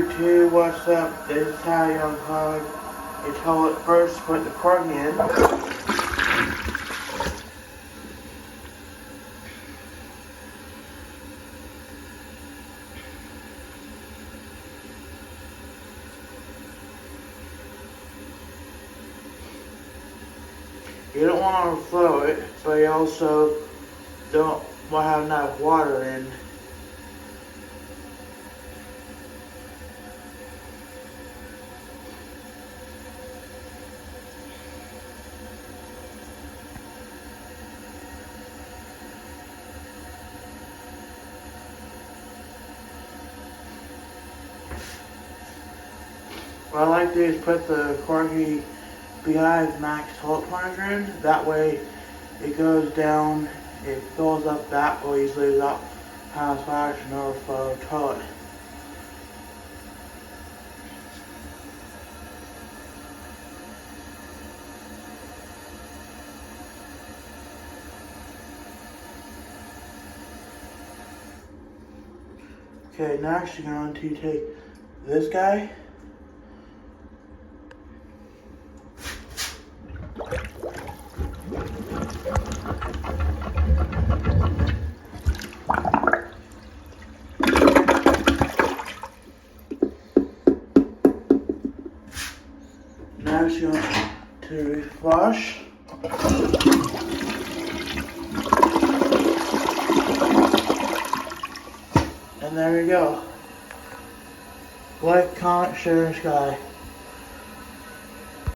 YouTube, what's up? This is how you unclog a toilet. First, put the plug in. You don't want to overflow it, but you also don't want to have enough water in. What I like to do is put the quirky beehive max toilet plunger in. That way it goes down, it fills up that way easily without having a splash and overflow toilet. Okay, next you're going to take this guy. Next you're going to flush. And there you go. Like, comment, share, and subscribe.